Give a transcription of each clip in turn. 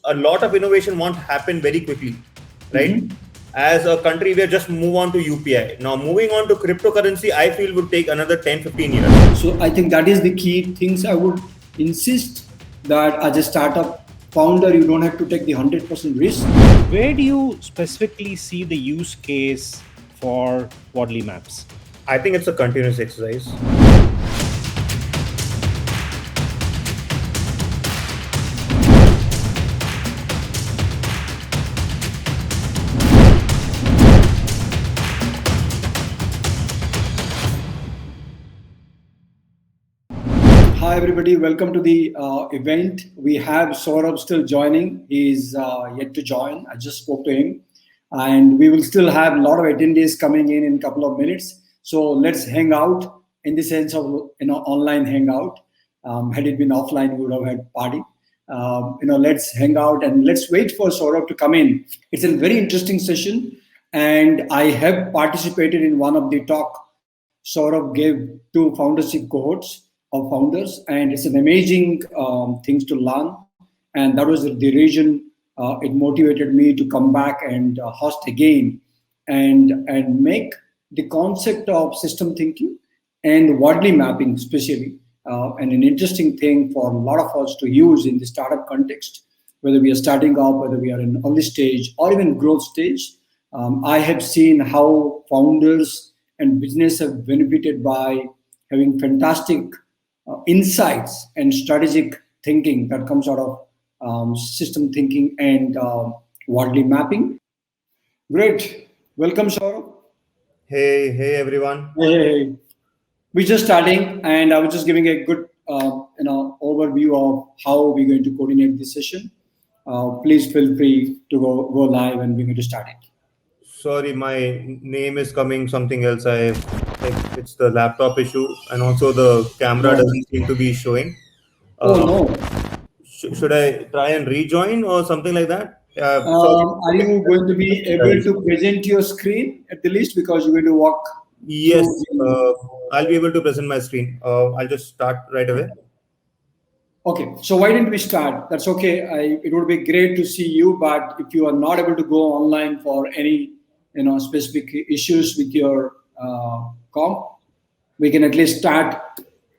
a lot of innovation won't happen very quickly, right? Mhm. As a country, we just move on to UPI. Now, moving on to cryptocurrency, I feel would take another 10, 15 years. So I think that is the key things I would insist that as a startup founder, you don't have to take the 100% risk. Where do you specifically see the use case for Wadley Maps? I think it's a continuous exercise. Hi, everybody. Welcome to the event. We have Saurabh still joining. He's yet to join. I just spoke to him. And we will still have a lot of attendees coming in a couple of minutes. So let's hang out in the sense of online hangout. Had it been offline, we would have had party. Let's hang out and let's wait for Saurabh to come in. It's a very interesting session. And I have participated in one of the talk Saurabh gave to foundership cohorts of founders, and it's an amazing things to learn. And that was the reason it motivated me to come back and host again, and make the concept of system thinking and Wadley mapping, especially, and an interesting thing for a lot of us to use in the startup context, whether we are starting up, whether we are in early stage or even growth stage. I have seen how founders and business have benefited by having fantastic insights and strategic thinking that comes out of system thinking and Wadley mapping. Great. Welcome, Saurabh. Hey, everyone. Hey. We're just starting, and I was just giving a good overview of how we're going to coordinate this session. Please feel free to go live, and we're going to start it. Sorry, my name is coming something else. It's the laptop issue, and also the camera No. doesn't seem to be showing. Oh Uh, no. should I try and rejoin or something like that? Sorry. Are you going to be able Guys. to present your screen at the least because you're going to walk Yes, through the. I'll be able to present my screen. I'll just start right away. Okay, so why didn't we start? That's okay. It would be great to see you, but if you are not able to go online for any specific issues with your comp, we can at least start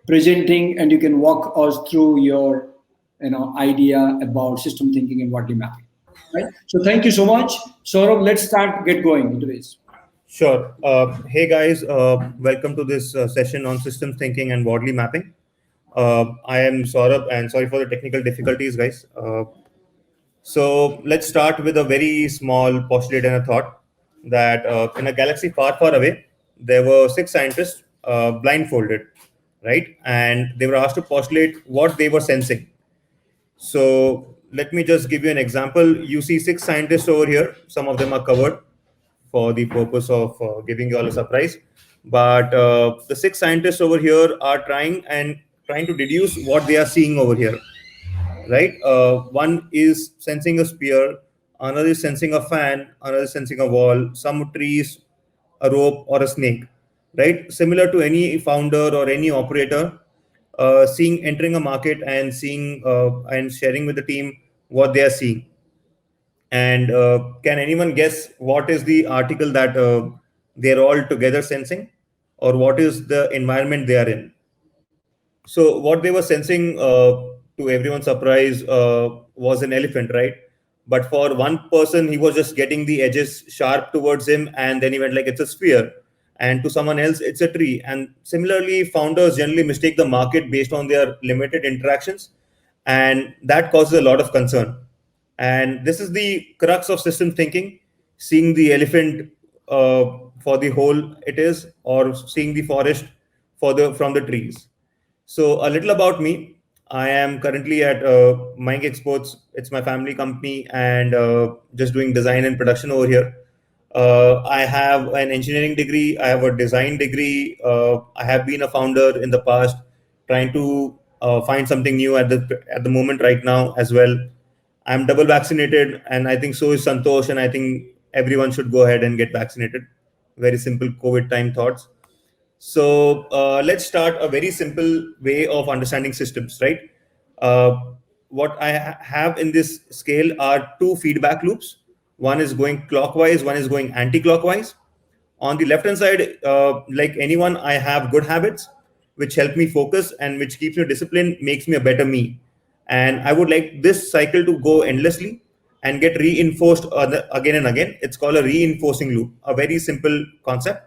presenting, and you can walk us through your idea about system thinking and Wadley mapping. Right. So thank you so much, Saurabh. Let's start get going into this. Sure. Hey guys, welcome to this session on systems thinking and Wadley mapping. I am Saurabh, and sorry for the technical difficulties, guys. So let's start with a very small postulate and a thought that in a galaxy far, far away, there were six scientists blindfolded, right? And they were asked to postulate what they were sensing. So let me just give you an example. You see six scientists over here. Some of them are covered for the purpose of giving you all a surprise. But the six scientists over here are trying to deduce what they are seeing over here, right? One is sensing a spear, another is sensing a fan, another is sensing a wall, some trees, a rope, or a snake, right? Similar to any founder or any operator, seeing entering a market and seeing and sharing with the team what they are seeing. And can anyone guess what is the article that they're all together sensing, or what is the environment they are in? So what they were sensing, to everyone's surprise, was an elephant, right? But for one person, he was just getting the edges sharp towards him, and then he went like it's a spear. And to someone else, it's a tree. And similarly, founders generally mistake the market based on their limited interactions, and that causes a lot of concern. And this is the crux of system thinking: seeing the elephant for the whole it is, or seeing the forest for the from the trees. So a little about me. I am currently at Mike Exports. It's my family company, and just doing design and production over here. I have an engineering degree. I have a design degree. I have been a founder in the past, trying to find something new at the moment right now as well. I'm double vaccinated, and I think so is Santosh, and I think everyone should go ahead and get vaccinated. Very simple COVID time thoughts. So let's start a very simple way of understanding systems, right? Uh, what I have in this scale are two feedback loops. One is going clockwise, one is going anti-clockwise. On the left hand side, like anyone, I have good habits which help me focus and which keeps me disciplined, makes me a better me. And I would like this cycle to go endlessly and get reinforced again and again. It's called a reinforcing loop, a very simple concept.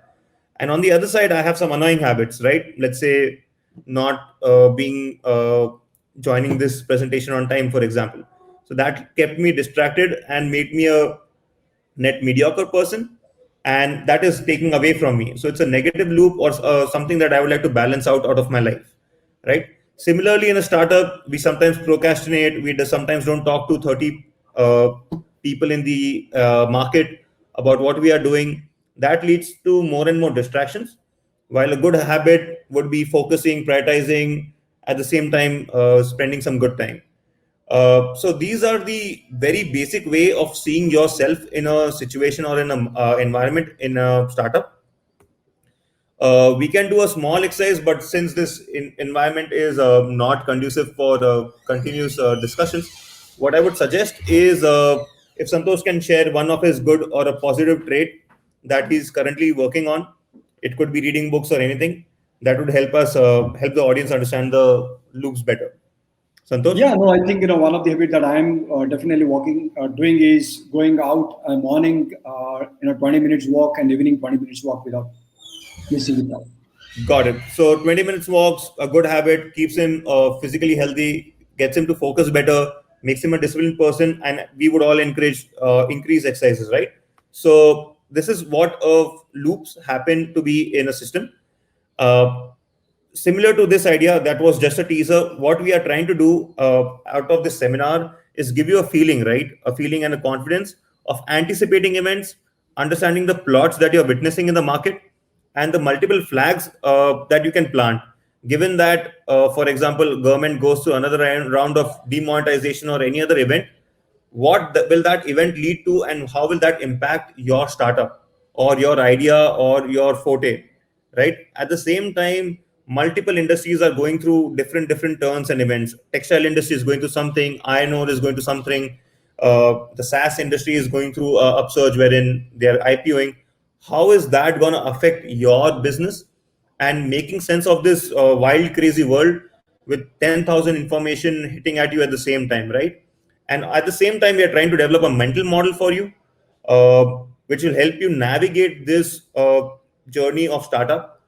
And on the other side, I have some annoying habits, right? Let's say not being joining this presentation on time, for example. So that kept me distracted and made me a net mediocre person, and that is taking away from me. So it's a negative loop or something that I would like to balance out of my life, right? Similarly, in a startup, we sometimes procrastinate. We sometimes don't talk to 30 people in the market about what we are doing. That leads to more and more distractions, while a good habit would be focusing, prioritizing, at the same time spending some good time. So these are the very basic way of seeing yourself in a situation or in an environment in a startup. We can do a small exercise, but since this environment is not conducive for continuous discussions, what I would suggest is if Santosh can share one of his good or a positive trait that he's currently working on. It could be reading books or anything that would help us help the audience understand the loops better. Santosh? Yeah, no, I think one of the habits that I'm definitely doing is going out morning, 20 minutes walk and evening 20 minutes walk without missing it out. Got it. So 20 minutes walks, a good habit, keeps him physically healthy, gets him to focus better, makes him a disciplined person, and we would all encourage increase exercises, right? So this is what loops happen to be in a system. Uh, Similar to this idea, that was just a teaser. What we are trying to do out of this seminar is give you a feeling, right? A feeling and a confidence of anticipating events, understanding the plots that you're witnessing in the market, and the multiple flags that you can plant. Given that, for example, government goes to another round of demonetization or any other event, what will that event lead to, and how will that impact your startup or your idea or your forte, right? At the same time, multiple industries are going through different turns and events. Textile industry is going through something, iron ore is going to something, the SaaS industry is going through a upsurge wherein they're IPOing. How is that going to affect your business? And making sense of this wild crazy world with 10,000 information hitting at you at the same time, right? And at the same time, we are trying to develop a mental model for you, which will help you navigate this journey of startup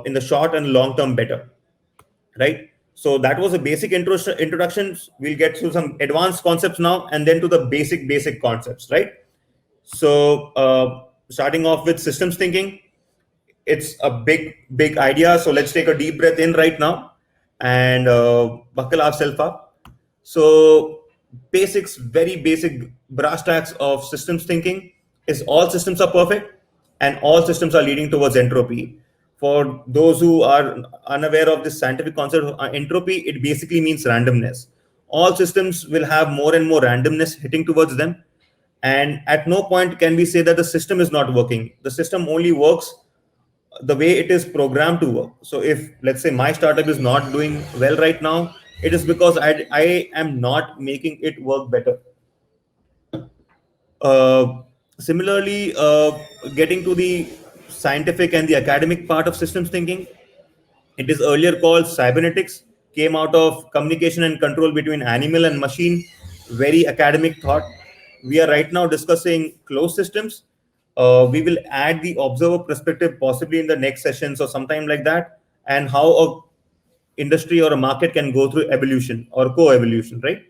in the short and long term better, right? So that was a basic introduction. We'll get to some advanced concepts now, and then to the basic concepts, right? So starting off with systems thinking, it's a big idea. So let's take a deep breath in right now and buckle ourselves up. So basics, very basic brass tacks of systems thinking is all systems are perfect and all systems are leading towards entropy. For those who are unaware of this scientific concept of entropy, it basically means randomness. All systems will have more and more randomness hitting towards them. And at no point can we say that the system is not working. The system only works the way it is programmed to work. So if, let's say, my startup is not doing well right now, it is because I am not making it work better. Similarly, getting to the scientific and the academic part of systems thinking, it is earlier called cybernetics, came out of communication and control between animal and machine, very academic thought. We are right now discussing closed systems. We will add the observer perspective possibly in the next sessions or sometime like that, and how a industry or a market can go through evolution or co-evolution, right?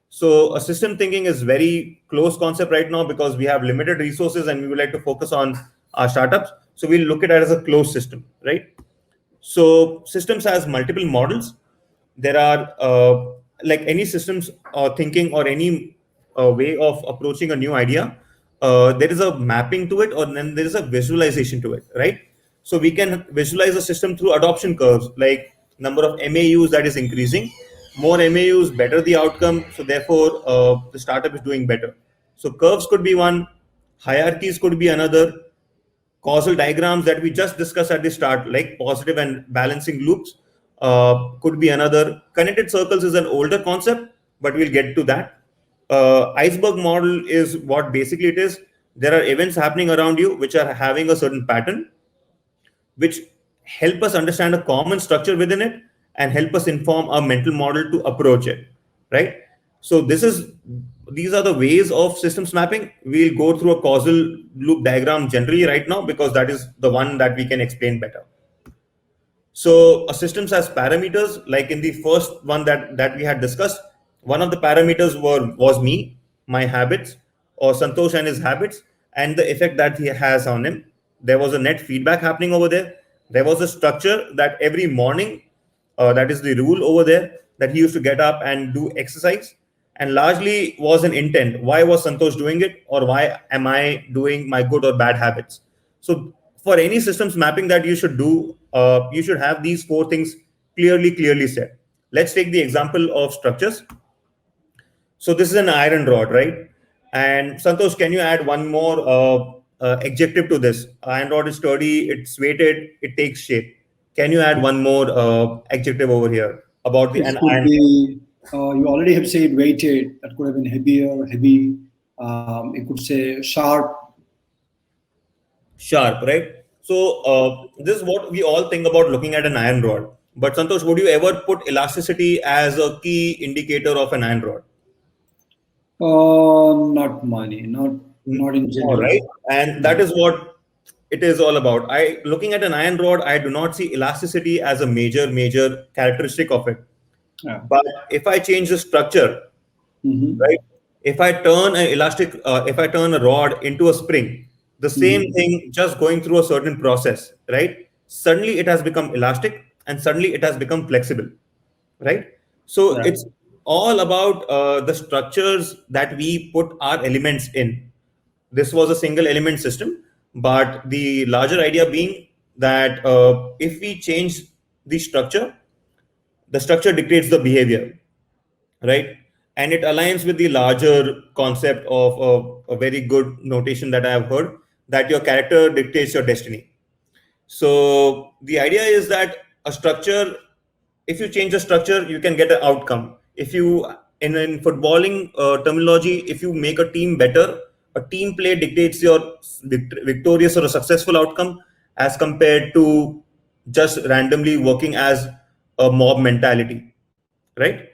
So a system thinking is very close concept right now because we have limited resources and we would like to focus on our startups. So we'll look at it as a closed system, right? So systems has multiple models. There are like any systems thinking or any way of approaching a new idea. There is a mapping to it, or then there is a visualization to it, right? So we can visualize a system through adoption curves, like number of MAUs that is increasing. More MAUs, better the outcome. So therefore, the startup is doing better. So curves could be one, hierarchies could be another, causal diagrams that we just discussed at the start, like positive and balancing loops, could be another. Connected circles is an older concept, but we'll get to that. Iceberg model is what basically it is. There are events happening around you which are having a certain pattern, which help us understand a common structure within it and help us inform our mental model to approach it, right? So these are the ways of systems mapping. We'll go through a causal loop diagram generally right now because that is the one that we can explain better. So a systems has parameters, like in the first one that we had discussed. One of the parameters was me, my habits, or Santosh and his habits, and the effect that he has on him. There was a net feedback happening over there. There was a structure that every morning, that is the rule over there, that he used to get up and do exercise, and largely was an intent. Why was Santosh doing it, or why am I doing my good or bad habits? So for any systems mapping that you should do, you should have these four things clearly set. Let's take the example of structures. So this is an iron rod, right? And Santosh, can you add one more adjective to this? Iron rod is sturdy, it's weighted, it takes shape. Can you add one more adjective over here about the It an could iron? be, you already have said weighted, that could have been heavier, heavy. You could say sharp. Sharp, right? So this is what we all think about looking at an iron rod. But Santosh, would you ever put elasticity as a key indicator of an iron rod? Not money, not in All general. right, and that is what it is all about. I looking at an iron rod, I do not see elasticity as a major characteristic of it. Yeah. But if I change the structure, Mhm. right? If I turn an elastic, if I turn a rod into a spring, the same thing just going through a certain process, right? Suddenly it has become elastic, and suddenly it has become flexible, right? So Yeah. it's all about the structures that we put our elements in. This was a single element system, but the larger idea being that if we change the structure dictates the behavior, right? And it aligns with the larger concept of a very good notation that I have heard, that your character dictates your destiny. So the idea is that a structure, if you change the structure, you can get an outcome. If you, in footballing terminology, if you make a team better, a team play dictates your victorious or a successful outcome as compared to just randomly working as a mob mentality, right?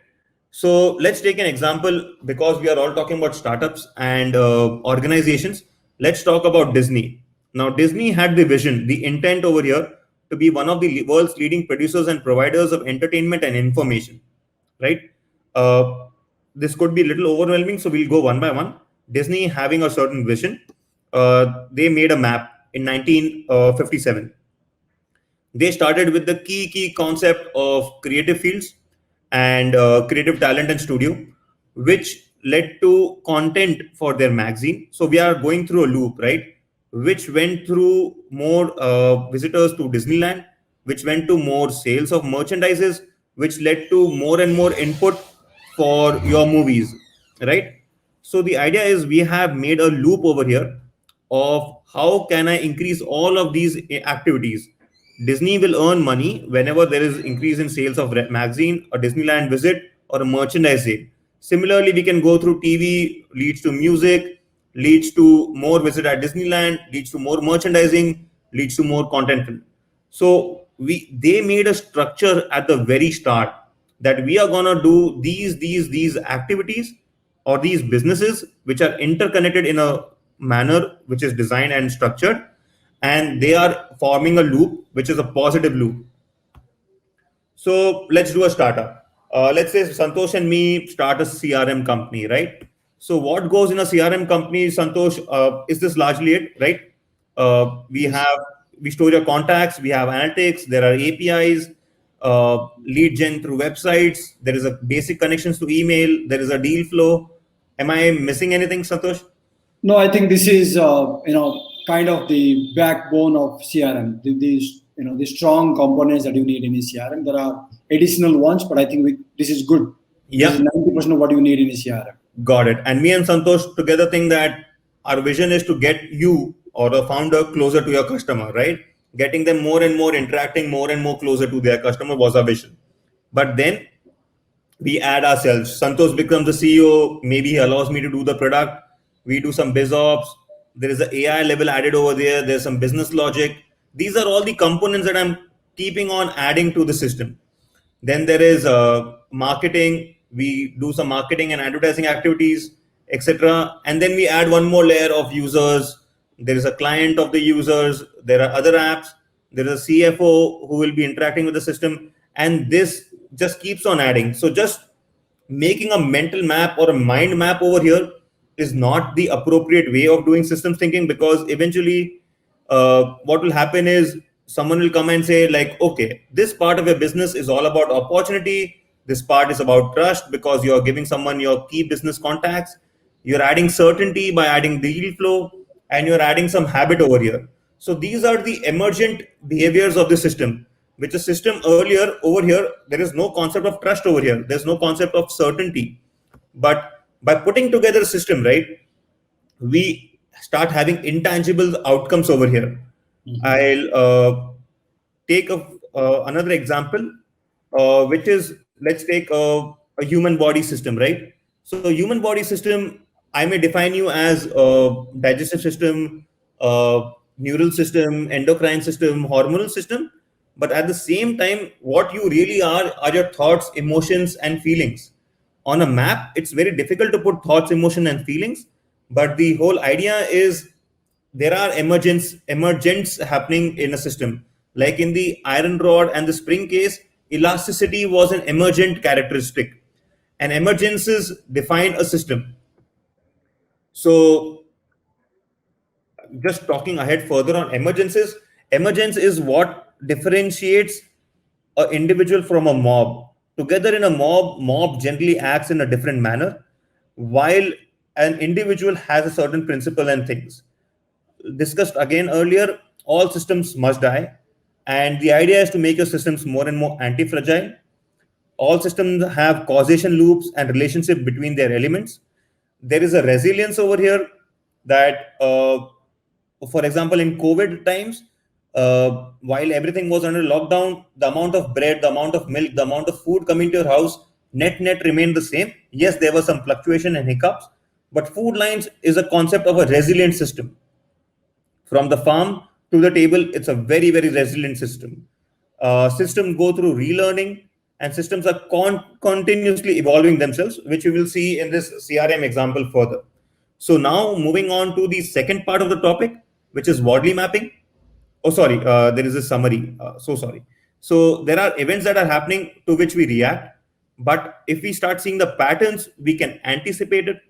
So let's take an example because we are all talking about startups and organizations. Let's talk about Disney. Now, Disney had the vision, the intent over here to be one of the world's leading producers and providers of entertainment and information, right? Uh, this could be a little overwhelming, so we'll go one by one. Disney having a certain vision, they made a map in 1957. They started with the key concept of creative fields and creative talent and studio, which led to content for their magazine. So we are going through a loop, right? Which went through more visitors to Disneyland, which went to more sales of merchandises, which led to more and more input for your movies, right? So the idea is we have made a loop over here of how can I increase all of these activities. Disney will earn money whenever there is increase in sales of magazine, a Disneyland visit, or a merchandise sale. Similarly, we can go through TV, leads to music, leads to more visit at Disneyland, leads to more merchandising, leads to more content. So they made a structure at the very start that we are gonna do these activities or these businesses which are interconnected in a manner which is designed and structured, and they are forming a loop which is a positive loop. So let's do a startup. Let's say Santosh and me start a CRM company, right? So what goes in a CRM company, Santosh, is this largely it, right? Yes. We store your contacts, we have analytics, there are APIs, lead gen through websites, there is a basic connections to email, there is a deal flow. Am I missing anything, Santosh? No, I think this is kind of the backbone of CRM. These the strong components that you need in a CRM. There are additional ones, but I think this is good. This is Yeah. 90% of what you need in a CRM. Got it. And me and Santosh together think that our vision is to get you or a founder closer to your customer, right? Getting them more and more interacting more and more closer to their customer was our vision. But then we add ourselves. Santosh becomes the CEO. Maybe he allows me to do the product. We do some biz ops. There is an AI level added over there. There's some business logic. These are all the components that I'm keeping on adding to the system. Then there is marketing. We do some marketing and advertising activities, etc. And then we add one more layer of users. There is a client of the users. There are other apps. There is a CFO who will be interacting with the system. And this just keeps on adding. So just making a mental map or a mind map over here is not the appropriate way of doing systems thinking, because eventually what will happen is someone will come and say like, okay, this part of your business is all about opportunity, this part is about trust because you're giving someone your key business contacts, you're adding certainty by adding deal flow, and you're adding some habit over here. So these are the emergent behaviors of the system, which a system earlier over here, there is no concept of trust over here, there's no concept of certainty. But by putting together a system, right, we start having intangible outcomes over here. I'll take another example, which is, let's take a human body system, right? So human body system, I may define you as a digestive system, neural system, endocrine system, hormonal system. But at the same time, what you really are your thoughts, emotions, and feelings. On a map, it's very difficult to put thoughts, emotion, and feelings. But the whole idea is there are emergence happening in a system. Like in the iron rod and the spring case, elasticity was an emergent characteristic, and emergences define a system. So just talking ahead further on emergences, emergence is what differentiates an individual from a mob. Together in a mob generally acts in a different manner, while an individual has a certain principle and things. Discussed again earlier, all systems must die. And the idea is to make your systems more and more anti-fragile. All systems have causation loops and relationship between their elements. There is a resilience over here that, for example, in COVID times, while everything was under lockdown, the amount of bread, the amount of milk, the amount of food coming to your house, net remained the same. Yes, there was some fluctuation and hiccups, but food lines is a concept of a resilient system. From the farm to the table, it's a very resilient system. Systems go through relearning, and systems are continuously evolving themselves, which we will see in this CRM example further. So now moving on to the second part of the topic, which is Wardley mapping. Oh, sorry, there is a summary. So sorry. So there are events that are happening to which we react. But if we start seeing the patterns, we can anticipate it.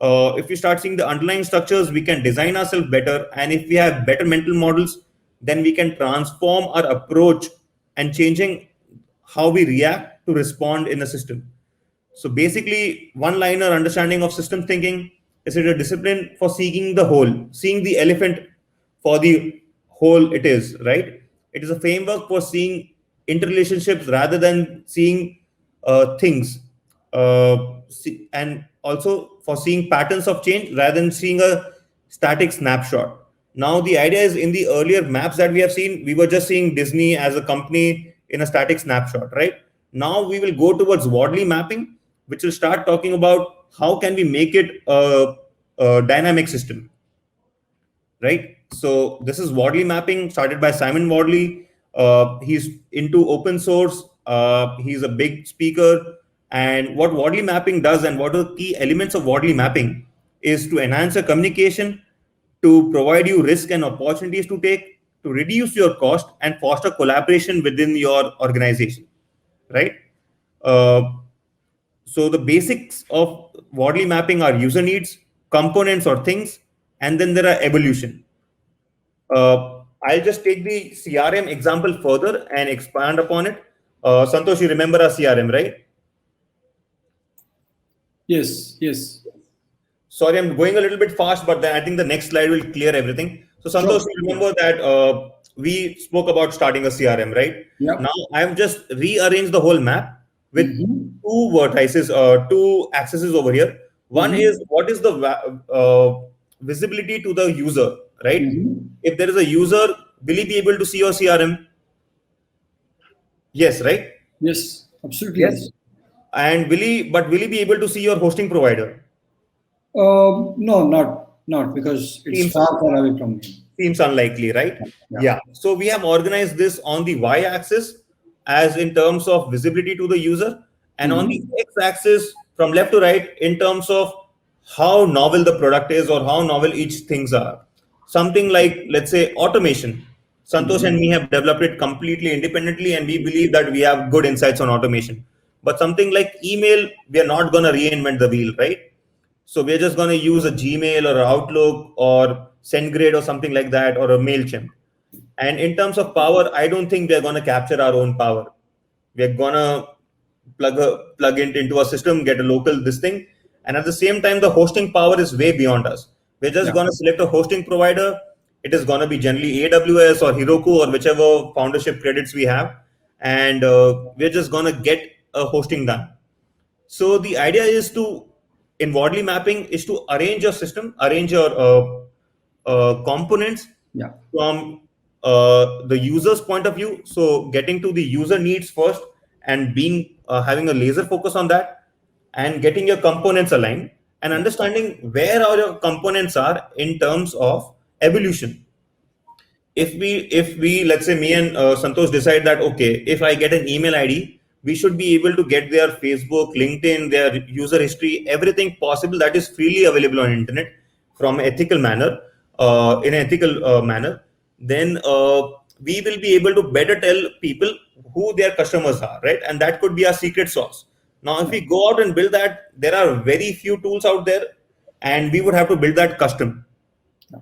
If we start seeing the underlying structures, we can design ourselves better. And if we have better mental models, then we can transform our approach and changing how we react to respond in a system. So basically, one-liner understanding of system thinking is it a discipline for seeing the whole, seeing the elephant for the whole it is, right? It is a framework for seeing interrelationships rather than seeing things. And also for seeing patterns of change rather than seeing a static snapshot. Now, the idea is in the earlier maps that we have seen, we were just seeing Disney as a company in a static snapshot, right? Now we will go towards Wardley mapping, which will start talking about how can we make it a dynamic system, right? So this is Wardley mapping started by Simon Wardley. He's into open source. He's a big speaker. And what Wardley mapping does and what are the key elements of Wardley mapping is to enhance your communication, to provide you risk and opportunities to take, to reduce your cost and foster collaboration within your organization, right? So the basics of Wardley mapping are user needs, components or things, and then there are evolution. I'll just take the CRM example further and expand upon it. Santosh, you remember our CRM, right? Yes. Sorry, I'm going a little bit fast, but then I think the next slide will clear everything. So Santosh, Sure. you remember that we spoke about starting a CRM, right? Yeah. Now I've just rearranged the whole map with two vertices, two axes over here. One is what is the visibility to the user, right? If there is a user, will he be able to see your CRM? Yes, right? Yes, absolutely. Yes. And will he be able to see your hosting provider? No, not because it's Seems far, far away from him. seems unlikely, right? Yeah. Yeah. So we have organized this on the y-axis as in terms of visibility to the user, and on the x-axis from left to right in terms of how novel the product is or how novel each things are. Something like, let's say, automation. Santosh and me have developed it completely independently, and we believe that we have good insights on automation. But something like email, we are not going to reinvent the wheel, right? So we're just going to use a Gmail or Outlook or SendGrid or something like that, or a MailChimp. And in terms of power, I don't think we're going to capture our own power. We're going to plug it into a system, get a local this thing. And at the same time, the hosting power is way beyond us. We're just Yeah. going to select a hosting provider. It is going to be generally AWS or Heroku or whichever foundership credits we have. And we're just going to get a hosting done. So the idea is to, in Wardley mapping, is to arrange your system, arrange your components Yeah. from the user's point of view. So getting to the user needs first, and being having a laser focus on that, and getting your components aligned, and understanding where all your components are in terms of evolution. If we let's say me and Santosh decide that, okay, if I get an email ID, we should be able to get their Facebook, LinkedIn, their user history, everything possible that is freely available on internet from ethical manner, in an ethical manner, then we will be able to better tell people who their customers are, right? And that could be our secret sauce. Now if we go out and build that, there are very few tools out there, and we would have to build that custom,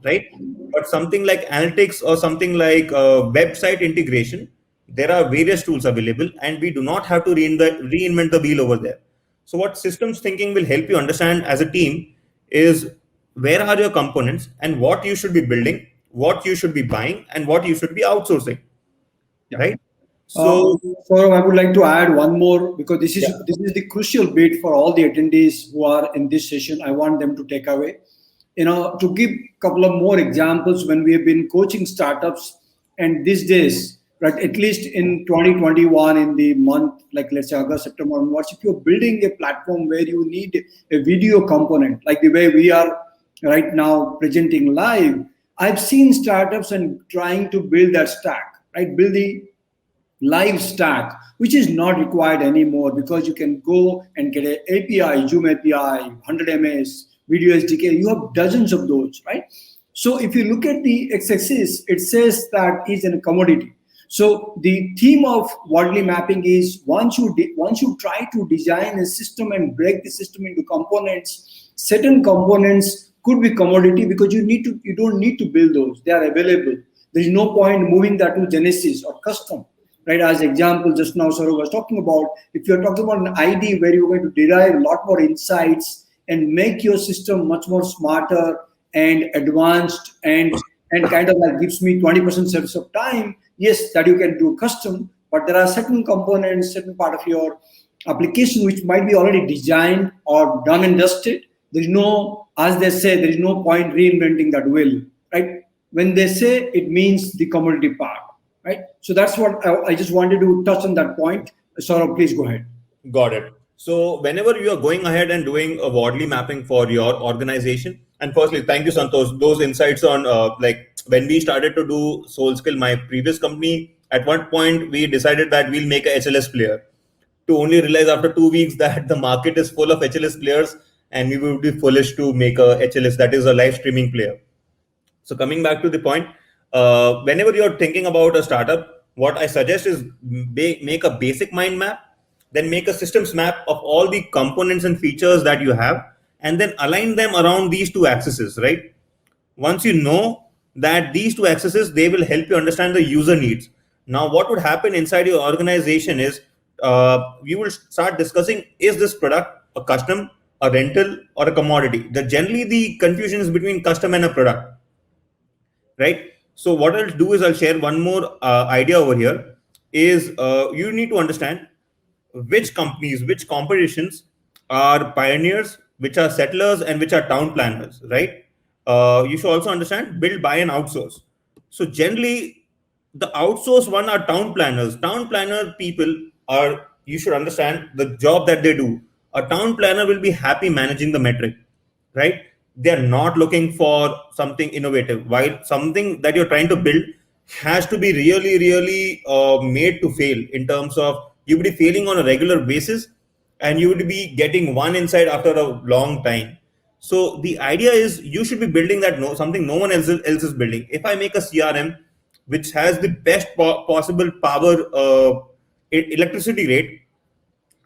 right? But something like analytics or something like website integration, there are various tools available, and we do not have to reinvent the wheel over there. So what systems thinking will help you understand as a team is, where are your components and what you should be building, what you should be buying, and what you should be outsourcing, Yeah. right? So, So I would like to add one more, because this is Yeah. this is the crucial bit for all the attendees who are in this session. I want them to take away. To give a couple of more examples, when we have been coaching startups, and these days, right, at least in 2021, in the month like let's say August, September onwards, if you're building a platform where you need a video component, like the way we are right now presenting live, I've seen startups and trying to build that stack, right? Build the live stack, which is not required anymore, because you can go and get an API, Zoom API, 100 ms, video SDK. You have dozens of those, right? So if you look at the x-axis, it says that is a commodity. So the theme of Wardley mapping is, once you try to design a system and break the system into components, certain components could be commodity, because you don't need to build those. They are available. There is no point moving that to Genesis or custom. Right, as example, just now Saurabh was talking about, if you're talking about an ID where you're going to derive a lot more insights and make your system much more smarter and advanced, and kind of like gives me 20% service of time, yes, that you can do custom. But there are certain components, certain part of your application which might be already designed or done and dusted. There is no, as they say, there is no point reinventing that wheel, right? When they say, it means the commodity part. Right. So that's what I just wanted to touch on that point. Saurabh, please go ahead. Got it. So whenever you are going ahead and doing a Wardley mapping for your organization, and firstly, thank you, Santosh. Those insights on like when we started to do SoulSkill, my previous company, at one point we decided that we'll make a HLS player, to only realize after 2 weeks that the market is full of HLS players, and we would be foolish to make a HLS, that is a live streaming player. So coming back to the point, whenever you're thinking about a startup, what I suggest is make a basic mind map, then make a systems map of all the components and features that you have, and then align them around these two axes, right? Once you know that these two axes, they will help you understand the user needs. Now, what would happen inside your organization is, you will start discussing, is this product a custom, a rental, or a commodity? Generally, the confusion is between custom and a product, right? So what I'll do is I'll share one more idea over here. Is you need to understand which companies, which competitions are pioneers, which are settlers, and which are town planners, right? You should also understand build, buy, and outsource. So generally, the outsource one are town planners. Town planner people are you should understand the job that they do. A town planner will be happy managing the metric, right? They're not looking for something innovative. While something that you're trying to build has to be really, really made to fail, in terms of you would be failing on a regular basis, and you would be getting one insight after a long time. So the idea is you should be building that something no one else is building. If I make a CRM which has the best possible power electricity rate,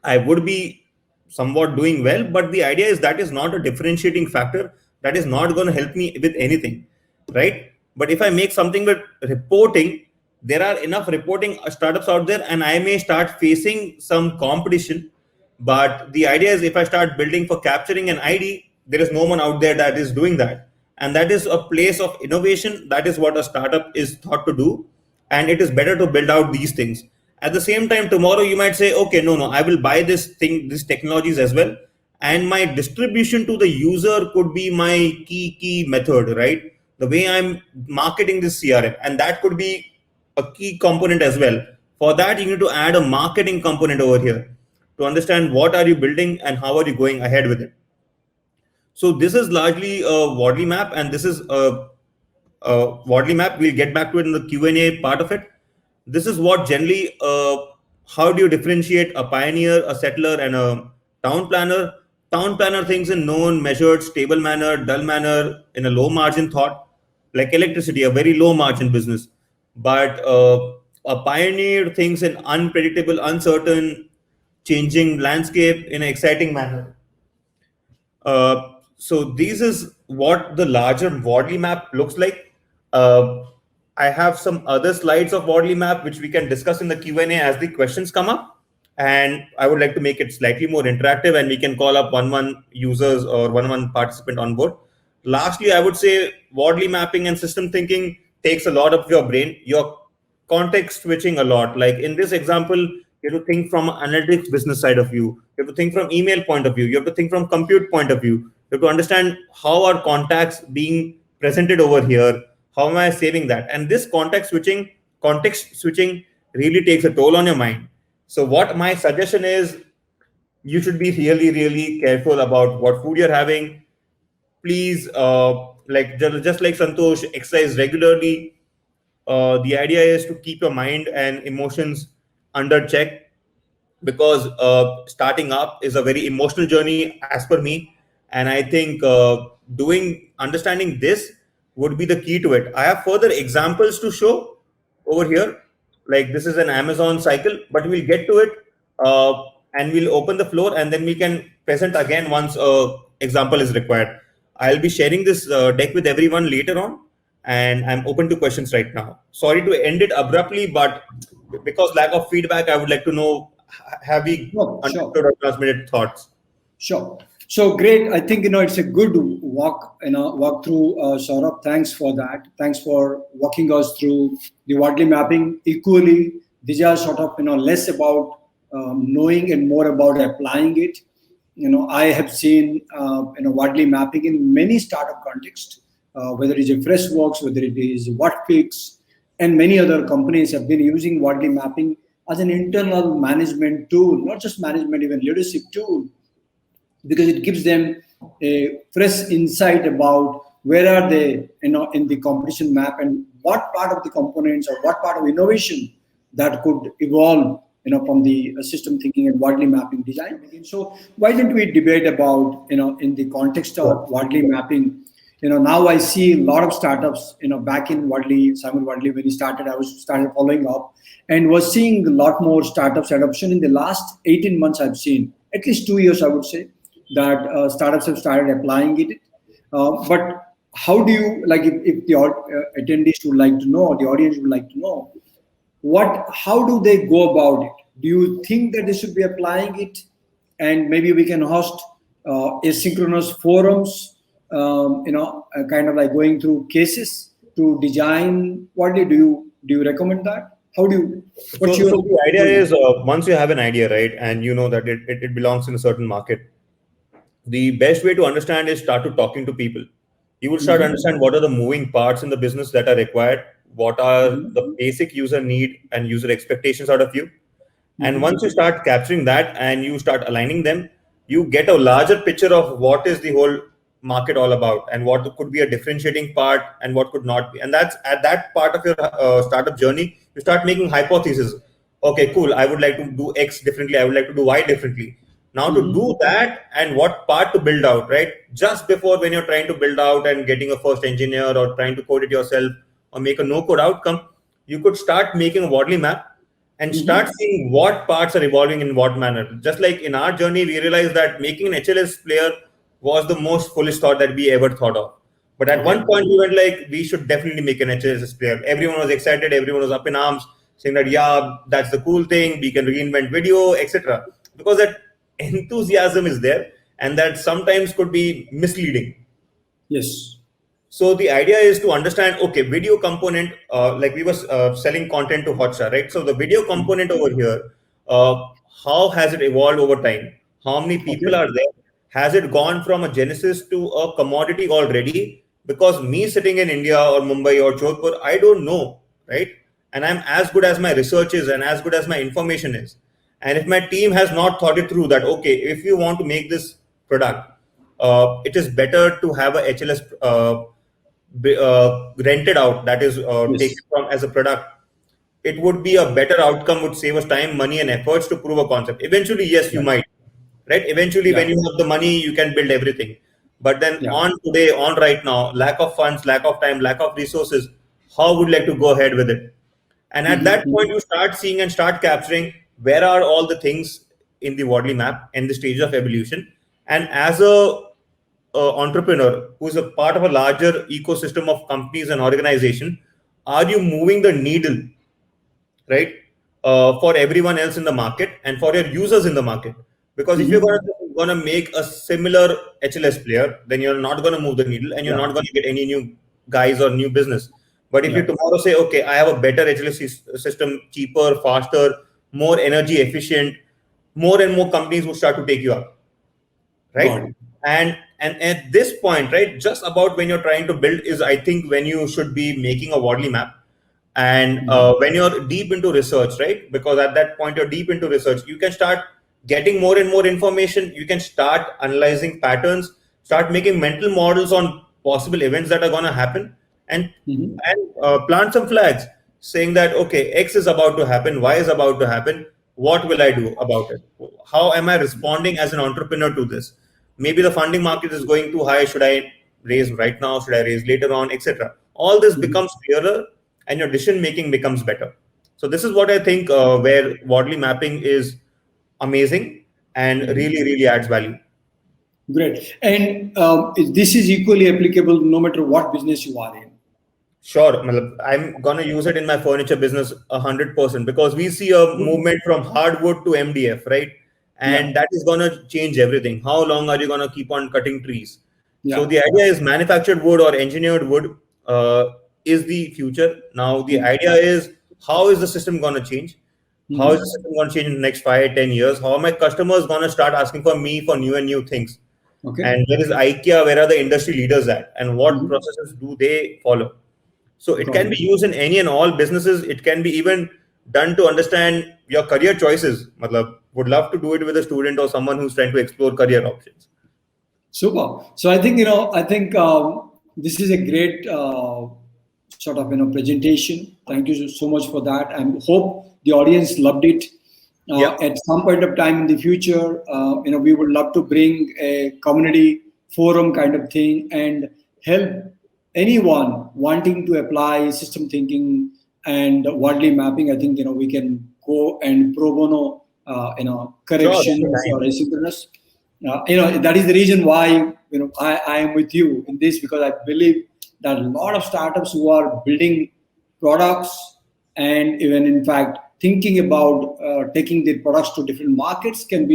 I would be somewhat doing well. But the idea is that is not a differentiating factor. That is not going to help me with anything, right? But if I make something with reporting, there are enough reporting startups out there, and I may start facing some competition. But the idea is if I start building for capturing an ID, there is no one out there that is doing that. And that is a place of innovation. That is what a startup is thought to do. And it is better to build out these things. At the same time, tomorrow you might say, okay, no, I will buy this thing, these technologies as well. And my distribution to the user could be my key method, right? The way I'm marketing this CRM. And that could be a key component as well. For that, you need to add a marketing component over here to understand what are you building and how are you going ahead with it. So this is largely a Wadley map, and this is a Wadley map. We'll get back to it in the Q&A part of it. This is what generally, how do you differentiate a pioneer, a settler, and a town planner? Town planner thinks in known, measured, stable manner, dull manner, in a low margin thought, like electricity, a very low margin business. But a pioneer thinks in unpredictable, uncertain, changing landscape in an exciting manner. So this is what the larger Wadley map looks like. I have some other slides of Wadley map which we can discuss in the Q&A as the questions come up. And I would like to make it slightly more interactive, and we can call up one users or one participant on board. Lastly, I would say Wadley mapping and system thinking takes a lot of your brain. You're context switching a lot. Like in this example, you have to think from analytics business side of view. You have to think from email point of view. You have to think from compute point of view. You have to understand how are contacts being presented over here. How am I saving that? And this context switching really takes a toll on your mind. So what my suggestion is, you should be really, really careful about what food you're having. Please, just like Santosh, exercise regularly. The idea is to keep your mind and emotions under check, because starting up is a very emotional journey as per me. And I think understanding this would be the key to it. I have further examples to show over here. Like this is an Amazon cycle, but we'll get to it and we'll open the floor, and then we can present again once example is required. I'll be sharing this deck with everyone later on, and I'm open to questions right now. Sorry to end it abruptly, but because lack of feedback, I would like to know, have we understood or transmitted thoughts? Sure. So great. I think, it's a good walk through, Saurabh. Thanks for that. Thanks for walking us through the Wadley mapping. Equally, these are sort of, less about knowing and more about applying it. I have seen, Wadley mapping in many startup contexts, whether it is a Freshworks, whether it is Whatfix, and many other companies have been using Wadley mapping as an internal management tool, not just management, even leadership tool, because it gives them a fresh insight about where are they, in the competition map, and what part of the components or what part of innovation that could evolve, from the system thinking and Wadley mapping design. So why don't we debate about, in the context of Wadley mapping? Now I see a lot of startups, back in Wadley, Simon Wadley, when he started, I started following up and was seeing a lot more startups adoption. In the last 18 months, I've seen at least 2 years, I would say, that startups have started applying it. But how do you, like, if the attendees would like to know, the audience would like to know, how do they go about it? Do you think that they should be applying it? And maybe we can host asynchronous forums, kind of like going through cases to design. What do you recommend that? How do you? So the idea is, once you have an idea, right, and you know that it belongs in a certain market, the best way to understand is start to talking to people. You will start to understand what are the moving parts in the business that are required, what are the basic user need and user expectations out of you. And once you start capturing that and you start aligning them, you get a larger picture of what is the whole market all about and what could be a differentiating part and what could not be. And that's at that part of your startup journey, you start making hypotheses. Okay, cool. I would like to do X differently. I would like to do Y differently. Now to do that and what part to build out, right? Just before when you're trying to build out and getting a first engineer or trying to code it yourself or make a no code outcome, you could start making a Wadley map and start seeing what parts are evolving in what manner. Just like in our journey, we realized that making an HLS player was the most foolish thought that we ever thought of. But at one point, we went like, we should definitely make an HLS player. Everyone was excited. Everyone was up in arms, saying that, yeah, that's the cool thing. We can reinvent video, etc. Because that enthusiasm is there, and that sometimes could be misleading. Yes. So the idea is to understand, okay, video component, like we were selling content to Hotstar, right? So the video component over here, how has it evolved over time? How many people are there? Has it gone from a genesis to a commodity already? Because me sitting in India or Mumbai or Jodhpur, I don't know, right? And I'm as good as my research is and as good as my information is. And if my team has not thought it through that, okay, if you want to make this product, it is better to have a HLS rented out, that is taken from as a product. It would be a better outcome, would save us time, money, and efforts to prove a concept. Eventually, yes, you might, right? Eventually, when you have the money, you can build everything. But then on today, on right now, lack of funds, lack of time, lack of resources, how would you like to go ahead with it? And at that point, you start seeing and start capturing where are all the things in the Wadley map and the stage of evolution. And as a entrepreneur who's a part of a larger ecosystem of companies and organization, are you moving the needle, right, for everyone else in the market and for your users in the market? Because if you're going to make a similar HLS player, then you're not going to move the needle and you're not going to get any new guys or new business. But if you tomorrow say, okay, I have a better HLS system, cheaper, faster, more energy efficient, more and more companies will start to take you up, right? And at this point, right, just about when you're trying to build is, I think, when you should be making a Wadley map. And when you're deep into research, right, because at that point you're deep into research, you can start getting more and more information. You can start analyzing patterns, start making mental models on possible events that are going to happen, and plant some flags saying that, okay, X is about to happen, Y is about to happen. What will I do about it? How am I responding as an entrepreneur to this? Maybe the funding market is going too high. Should I raise right now? Should I raise later on, etc.? All this becomes clearer and your decision making becomes better. So this is what I think where Wadley mapping is amazing and really, really adds value. Great. And this is equally applicable no matter what business you are in. Sure. I'm going to use it in my furniture business 100% because we see a movement from hardwood to MDF, right? And that is going to change everything. How long are you going to keep on cutting trees? So the idea is manufactured wood or engineered wood is the future. Now, the idea is, how is the system going to change? How is the system going to change in the next 5-10 years? How are my customers going to start asking for me for new and new things? And there is IKEA, where are the industry leaders at? And what processes do they follow? So it can be used in any and all businesses. It can be even done to understand your career choices. Would love to do it with a student or someone who's trying to explore career options. Super. So I think, this is a great sort of, presentation. Thank you so much for that. I hope the audience loved it. At some point of time in the future, we would love to bring a community forum kind of thing and help anyone wanting to apply system thinking and Wadley mapping. I think, we can go and pro bono, corrections or asynchronous. That is the reason why, I am with you in this, because I believe that a lot of startups who are building products and even in fact thinking about taking their products to different markets can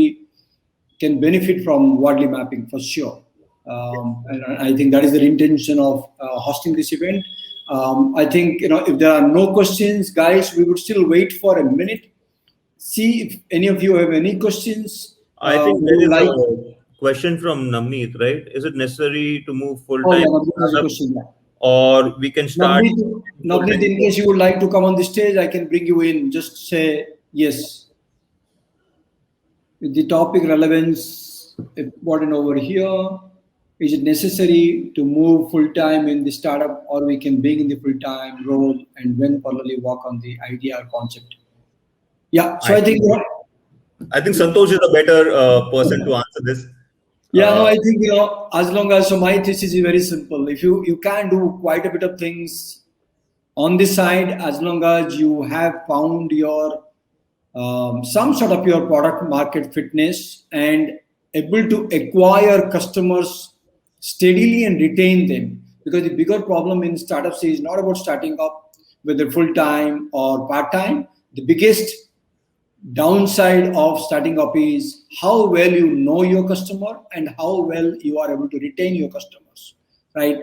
benefit from Wadley mapping for sure. And I think that is the intention of hosting this event. I think, if there are no questions, guys, we would still wait for a minute. See if any of you have any questions. I think there is a question from Navneet, right? Is it necessary to move full time? Or we can start. Navneet, in case you would like to come on the stage, I can bring you in. Just say yes. The topic relevance important over here. Is it necessary to move full time in the startup, or we can be in the full time role and when parallelly work on the idea or concept? Yeah, so I I think Santosh is a better person to answer this. yeah, no, Uh, I think as long as so my thesis is very simple. If you can do quite a bit of things on this side, as long as you have found your some sort of your product market fitness and able to acquire customers steadily and retain them, because the bigger problem in startups is not about starting up whether full time or part time. The biggest downside of starting up is how well you know your customer and how well you are able to retain your customers, right?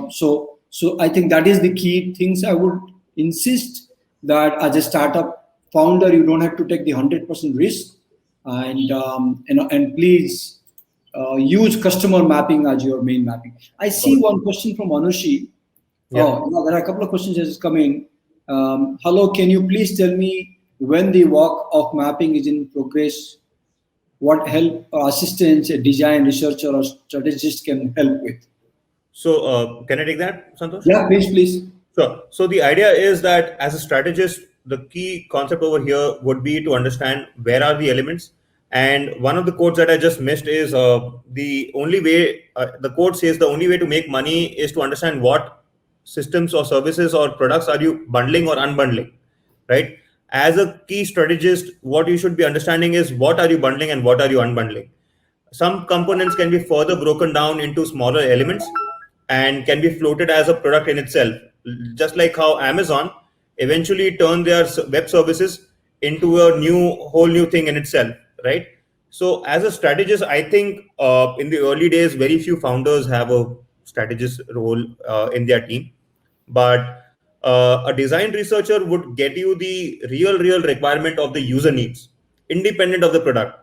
So I think that is the key things I would insist, that as a startup founder you don't have to take the 100% risk, and please use customer mapping as your main mapping. I see one question from Anushi. yeah. Oh, no, there are a couple of questions that is coming. Hello, can you please tell me when the work of mapping is in progress? What help or assistance a design researcher or strategist can help with? So, can I take that, Santosh? Yeah, please. Sure. So the idea is that as a strategist, the key concept over here would be to understand where are the elements. And one of the quotes that I just missed is the only way, the quote says the only way to make money is to understand what systems or services or products are you bundling or unbundling, right? As a key strategist, what you should be understanding is what are you bundling and what are you unbundling. Some components can be further broken down into smaller elements and can be floated as a product in itself, just like how Amazon eventually turned their web services into a whole new thing in itself, right? So as a strategist, I think in the early days very few founders have a strategist role in their team, but a design researcher would get you the real requirement of the user needs independent of the product.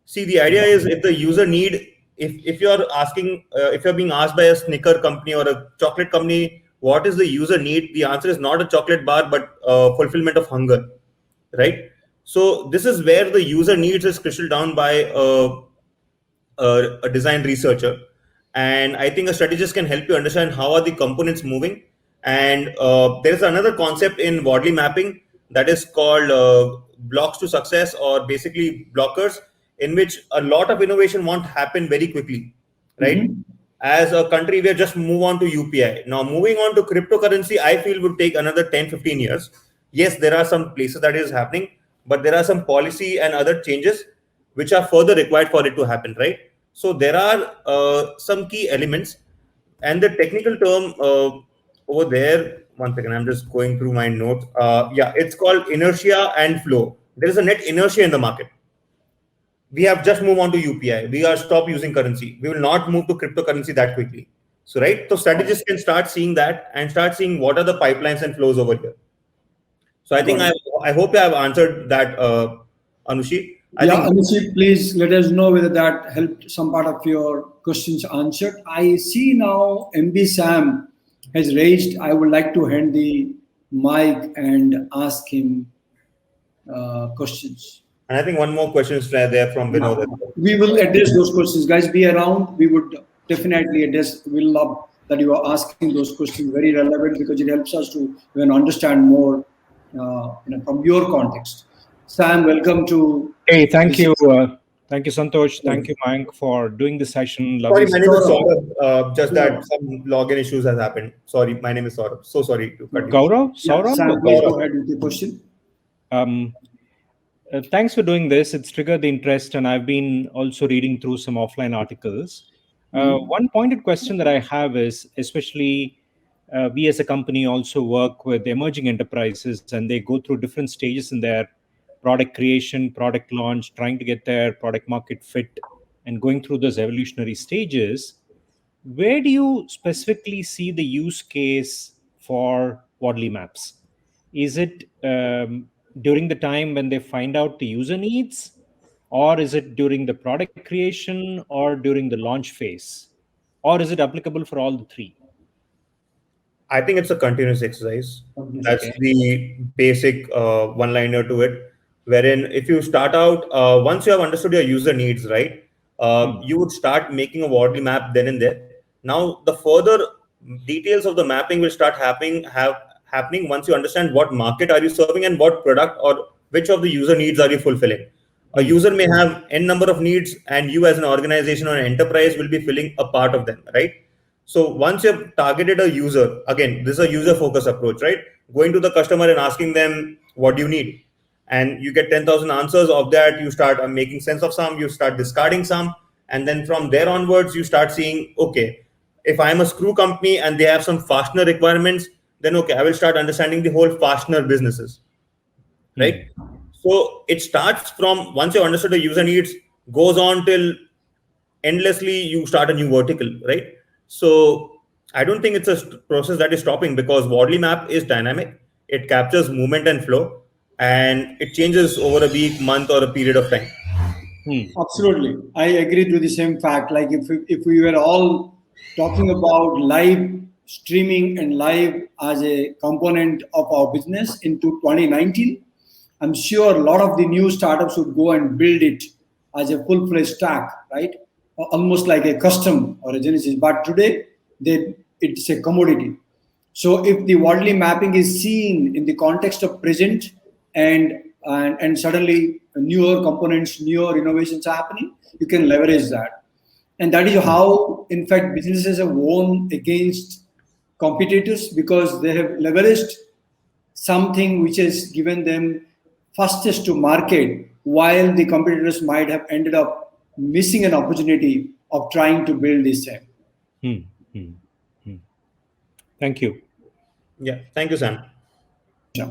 See, the idea is if the user need, if you're asking, if you're being asked by a Snicker company or a chocolate company, what is the user need? The answer is not a chocolate bar, but fulfillment of hunger, right? So this is where the user needs is crystallized down by a design researcher, and I think a strategist can help you understand how are the components moving. And there is another concept in Wadley mapping that is called blocks to success, or basically blockers, in which a lot of innovation won't happen very quickly, right? Mhm. As a country, we just move on to UPI. Now, moving on to cryptocurrency, I feel would take another 10-15 years. Yes, there are some places that is happening, but there are some policy and other changes which are further required for it to happen, right? So there are some key elements, and the technical term over there. One second, I'm just going through my notes. Yeah, it's called inertia and flow. There is a net inertia in the market. We have just moved on to UPI. We are stop using currency. We will not move to cryptocurrency that quickly. So, right. So strategists can start seeing that and start seeing what are the pipelines and flows over here. So I think Got it. I hope I have answered that, Anushi. I Yeah, think Anushi, please let us know whether that helped some part of your questions answered. I see now MB Sam has raised. I would like to hand the mic and ask him questions. and I think one more question is there from Vinod as well. We will address those questions. Guys, be around. We would definitely address. We'll love that you are asking those questions. Very relevant because it helps us to even understand more from your context. Sam, welcome to Hey, thank this. you. Thank you, Santosh. Thank you, Mayank, for doing the session. Sorry, Lovely. my name is Saurabh. Saurabh. Just that Saurabh. some login issues has happened. Sorry, my name is Saurabh. So sorry to cut you. Gaurav, Yeah, Saurabh? Sam, please go ahead with the question. Thanks for doing this. It's triggered the interest, and I've been also reading through some offline articles. One pointed question that I have is, especially we as a company also work with emerging enterprises, and they go through different stages in their product creation, product launch, trying to get their product market fit, and going through those evolutionary stages. Where do you specifically see the use case for Wadley Maps? Is it during the time when they find out the user needs, or is it during the product creation, or during the launch phase, or is it applicable for all the three? I think it's a continuous exercise. That's Okay. the basic one-liner to it. wherein if you start out, once you have understood your user needs, right, you would start making a Wardley map then and there. Now, the further details of the mapping will start happening once you understand what market are you serving and what product or which of the user needs are you fulfilling. A user may have n number of needs, and you as an organization or an enterprise will be filling a part of them, right? So once you've targeted a user, again, this is a user focused approach, right? Going to the customer and asking them, what do you need? And you get 10,000 answers. Of that, you start making sense of some, you start discarding some. And then from there onwards, you start seeing, okay, if I'm a screw company and they have some fastener requirements, then okay, I will start understanding the whole fastener businesses, right? So it starts from once you understood the user needs, goes on till endlessly you start a new vertical, right? So I don't think it's a process that is stopping, because Wardley map is dynamic. It captures movement and flow, and it changes over a week, month, or a period of time. Absolutely, I agree to the same fact. Like if we were all talking about live streaming and live as a component of our business into 2019, I'm sure a lot of the new startups would go and build it as a full-fledged stack, right? Almost like a custom or a Genesis. But today, it's a commodity. So if the Wardley mapping is seen in the context of present and suddenly newer components, newer innovations are happening, you can leverage that. And that is how, in fact, businesses have won against competitors, because they have leveraged something which has given them fastest to market, while the competitors might have ended up missing an opportunity of trying to build the same. Thank you. Yeah, thank you, Sam. Yeah.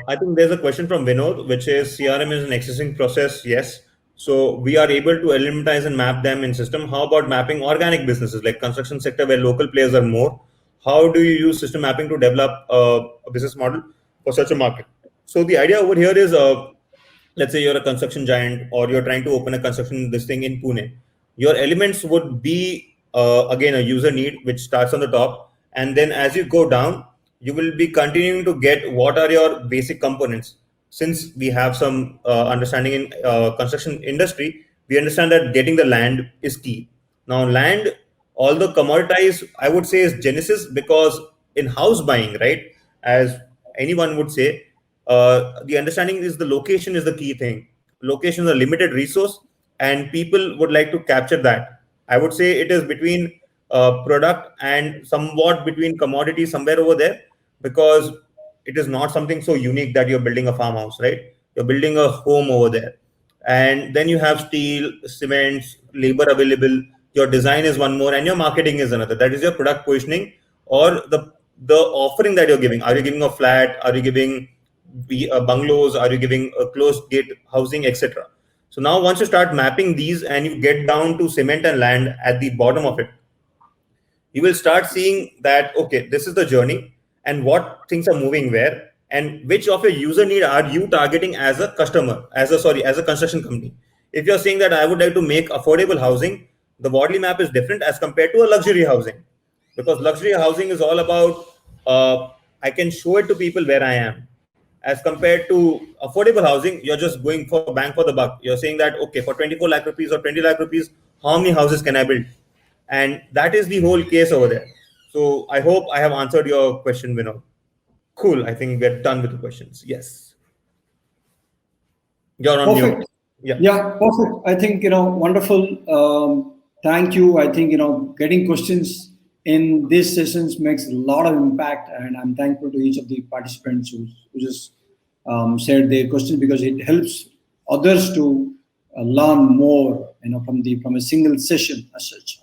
I think there's a question from Vinod, which is CRM is an existing process. Yes. So we are able to elementize and map them in system. How about mapping organic businesses like construction sector where local players are more? How do you use system mapping to develop a business model for such a market? So the idea over here is, let's say you're a construction giant or you're trying to open a construction this thing in Pune. Your elements would be again a user need, which starts on the top, and then as you go down, you will be continuing to get what are your basic components. Since we have some understanding in construction industry, we understand that getting the land is key. Now, land, although commoditized, I would say is genesis, because in house buying, right, as anyone would say, the understanding is the location is the key thing. Location is a limited resource, and people would like to capture that. I would say it is between product and somewhat between commodity, somewhere over there, because it is not something so unique that you're building a farmhouse, right? You're building a home over there. And then you have steel, cements, labor available. Your design is one more, and your marketing is another. That is your product positioning, or the offering that you're giving. Are you giving a flat? Are you giving bungalows? Are you giving a closed gate housing, etc.? So now once you start mapping these and you get down to cement and land at the bottom of it, you will start seeing that, okay, this is the journey and what things are moving where, and which of your user need are you targeting as a customer, as a construction company. If you're saying that I would like to make affordable housing, the Wardley map is different as compared to a luxury housing, because luxury housing is all about I can show it to people where I am. As compared to affordable housing, you're just going for bang for the buck. You're saying that, okay, for 24 lakh rupees or 20 lakh rupees, how many houses can I build? And that is the whole case over there. So I hope I have answered your question, Vinod. Cool. I think we're done with the questions. Yes. You're on Perfect. mute. Yeah. Yeah, perfect. I think, wonderful. Thank you. I think, getting questions in these sessions makes a lot of impact, and I'm thankful to each of the participants who just shared their questions, because it helps others to learn more, from a single session as such.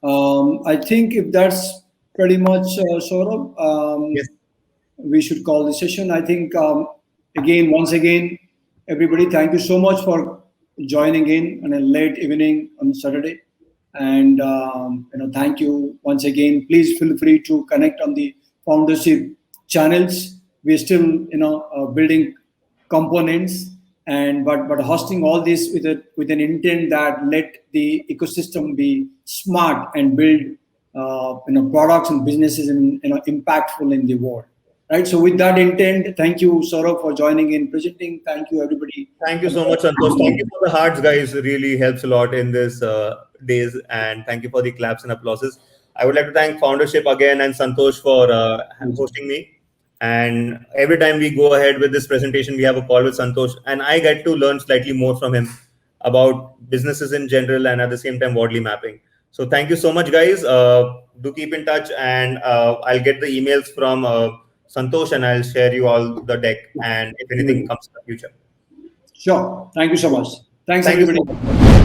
I think if that's pretty much Saurabh, Yes. we should call the session. I think once again, everybody, thank you so much for joining in on a late evening on Saturday, and thank you once again. Please feel free to connect on the Foundership channels. We're still building components, but hosting all this with an intent that let the ecosystem be smart and build products and businesses impactful in the world. Right. So with that intent, thank you, Saurabh, for joining in, presenting. Thank you, everybody. Thank you so much, Santosh. Thank you for the hearts, guys. Really helps a lot in this days. And thank you for the claps and applauses. I would like to thank Foundership again and Santosh for hosting me. And every time we go ahead with this presentation, we have a call with Santosh, and I get to learn slightly more from him about businesses in general and at the same time Wardley mapping. So thank you so much, guys. Do keep in touch, and I'll get the emails from Santosh, and I'll share you all the deck and if anything comes in the future. Sure. Thank you so much. Thanks, Thank you so everybody. much.